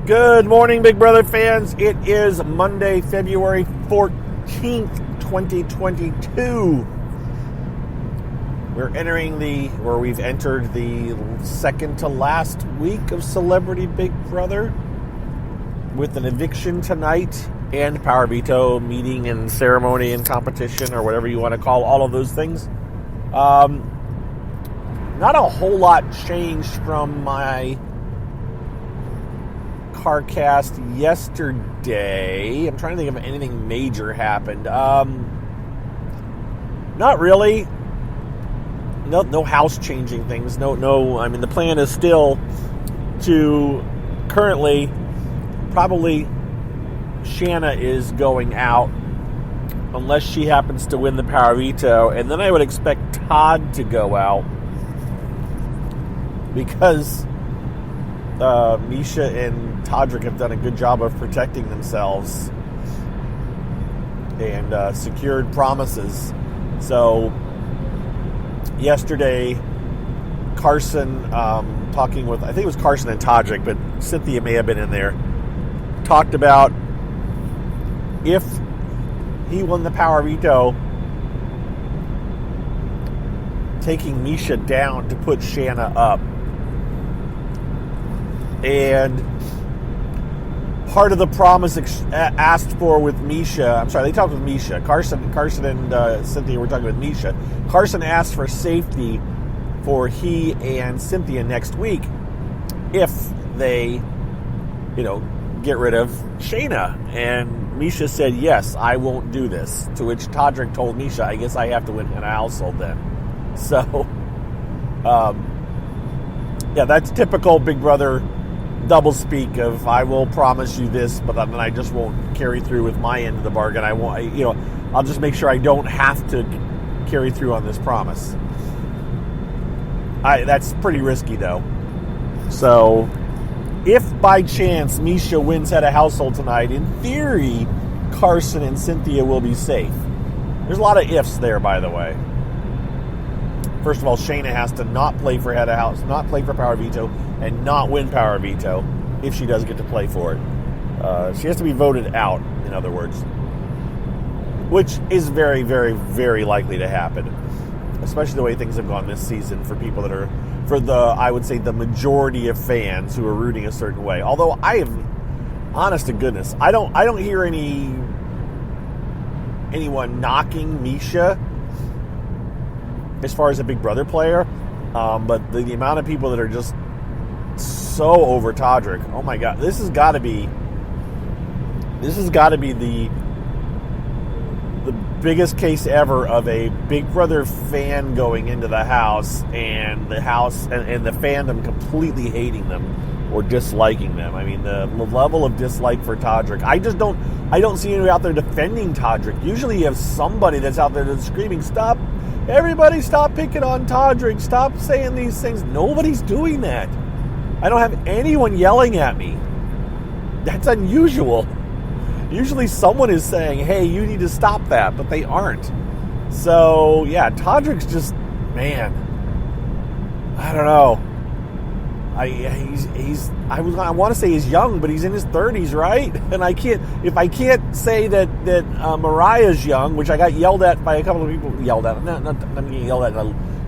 Good morning, Big Brother fans. It is Monday, February 14th, 2022. We've entered the second to last week of Celebrity Big Brother with an eviction tonight and power veto meeting and ceremony and competition, or whatever you want to call all of those things. Not a whole lot changed from my CarCast yesterday. I'm trying to think if anything major happened. Not really. No house changing things. No. I mean, the plan is still to currently probably Shanna is going out unless she happens to win the power veto, and then I would expect Todd to go out because Misha and Todrick have done a good job of protecting themselves and secured promises. So yesterday, Carson, talking with, I think it was Carson and Todrick, but Cynthia may have been in there, talked about if he won the power veto, taking Misha down to put Shanna up. And part of the promise asked for with Misha, they talked with Misha. Carson and Cynthia were talking with Misha. Carson asked for safety for he and Cynthia next week if they, get rid of Shayna. And Misha said, yes, I won't do this. To which Todrick told Misha, I guess I have to win in a household then. So, that's typical Big Brother doublespeak of I will promise you this, but then I just won't carry through with my end of the bargain. I'll just make sure I don't have to carry through on this promise. That's pretty risky though. So if by chance Misha wins head of household tonight, in theory, Carson and Cynthia will be safe. There's a lot of ifs there, by the way. First of all, Shayna has to not play for head of house, not play for power veto, and not win power veto if she does get to play for it. She has to be voted out, in other words, which is very, very, very likely to happen, especially the way things have gone this season for people that are, I would say, the majority of fans who are rooting a certain way. Although honest to goodness, I don't hear anyone knocking Misha as far as a Big Brother player, but the amount of people that are just so over Todrick, oh my God, this has got to be the biggest case ever of a Big Brother fan going into the house and the fandom completely hating them or disliking them. I mean, the level of dislike for Todrick, I don't see anybody out there defending Todrick. Usually you have somebody that's out there that's screaming, stop, everybody stop picking on Todrick, stop saying these things. Nobody's doing that. I don't have anyone yelling at me. That's unusual. Usually someone is saying, hey, you need to stop that, but they aren't. So, yeah, Todrick's just, man, I don't know. I want to say he's young, but he's in his 30s, right? And if I can't say that Mariah's young, which I got yelled at by a couple of people, I'm getting yelled at,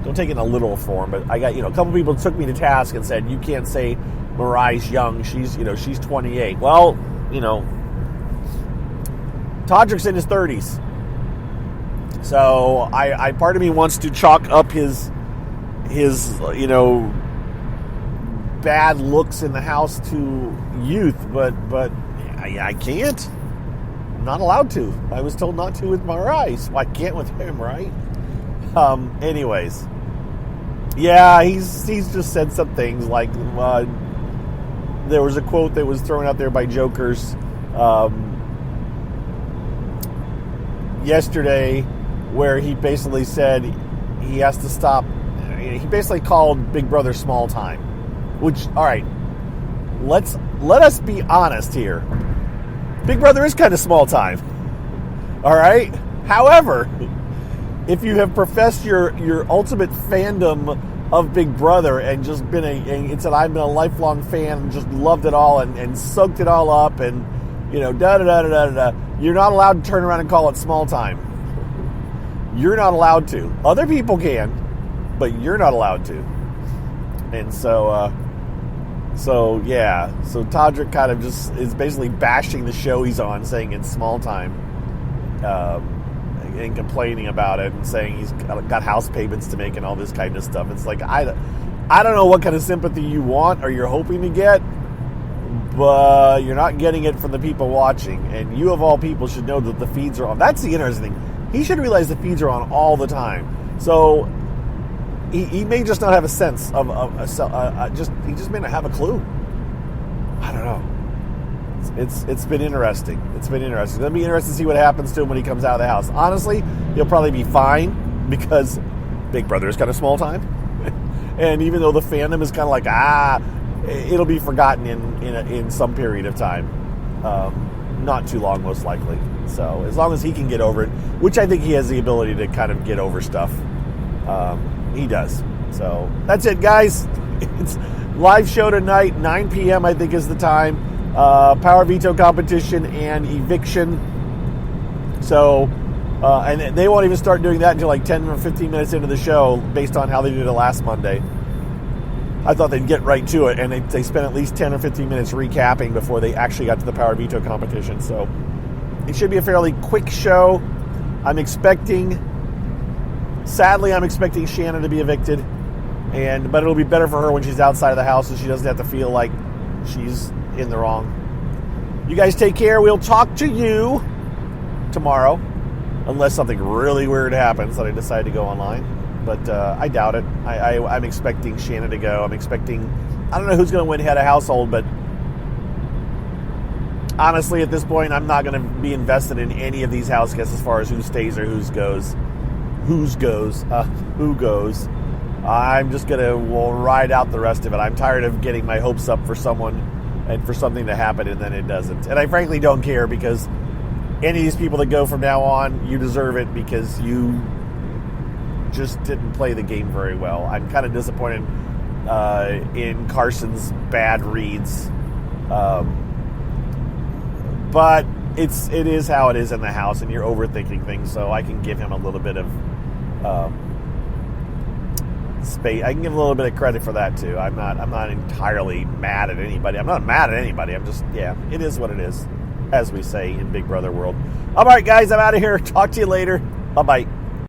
don't take it in a literal form, but I got, a couple of people took me to task and said, you can't say Mariah's young, she's 28. Well, Todrick's in his 30s. So I part of me wants to chalk up his bad looks in the house to youth, but I can't. I'm not allowed to. I was told not to with Mariah, so I can't with him, right? Anyways. Yeah, he's just said some things like there was a quote that was thrown out there by Jokers yesterday where he basically said he has to stop. He basically called Big Brother small time, which, all right, let us be honest here. Big Brother is kind of small time, all right? However, if you have professed your ultimate fandom of Big Brother and just been and said, I've been a lifelong fan and just loved it all and soaked it all up and, da-da-da-da-da-da. You're not allowed to turn around and call it small time. You're not allowed to. Other people can, but you're not allowed to. And so Todrick kind of just is basically bashing the show he's on, saying it's small time, and complaining about it and saying he's got house payments to make and all this kind of stuff. It's like, I don't know what kind of sympathy you want or you're hoping to get, but you're not getting it from the people watching. And you, of all people, should know that the feeds are on. That's the interesting thing. He should realize the feeds are on all the time. So he may just not have a sense of he just may not have a clue. I don't know. It's been interesting. It's going to be interesting to see what happens to him when he comes out of the house. Honestly, he'll probably be fine because Big Brother is kind of small time, and even though the fandom is kind of like it'll be forgotten in some period of time, not too long most likely. So as long as he can get over it, which I think he has the ability to kind of get over stuff, he does. So that's it, guys. It's live show tonight, 9 p.m. I think is the time. Power veto competition and eviction. So, and they won't even start doing that until like 10 or 15 minutes into the show, based on how they did it last Monday. I thought they'd get right to it, and they spent at least 10 or 15 minutes recapping before they actually got to the power veto competition. So it should be a fairly quick show. Sadly, I'm expecting Shannon to be evicted, but it'll be better for her when she's outside of the house, so she doesn't have to feel like she's in the wrong. You guys take care. We'll talk to you tomorrow, unless something really weird happens that I decide to go online. But I doubt it. I'm expecting Shannon to go. I don't know who's going to win head of household, but honestly, at this point, I'm not going to be invested in any of these house guests as far as who stays or who goes. I'm just going to ride out the rest of it. I'm tired of getting my hopes up for someone and for something to happen and then it doesn't. And I frankly don't care, because any of these people that go from now on, you deserve it because you just didn't play the game very well. I'm kind of disappointed in Carson's bad reads. But it is how it is in the house, and you're overthinking things, so I can give him a little bit of space. I can give a little bit of credit for that too. I'm not entirely mad at anybody. I'm not mad at anybody. I'm just, it is what it is, as we say in Big Brother world. All right, guys, I'm out of here. Talk to you later. Bye-bye.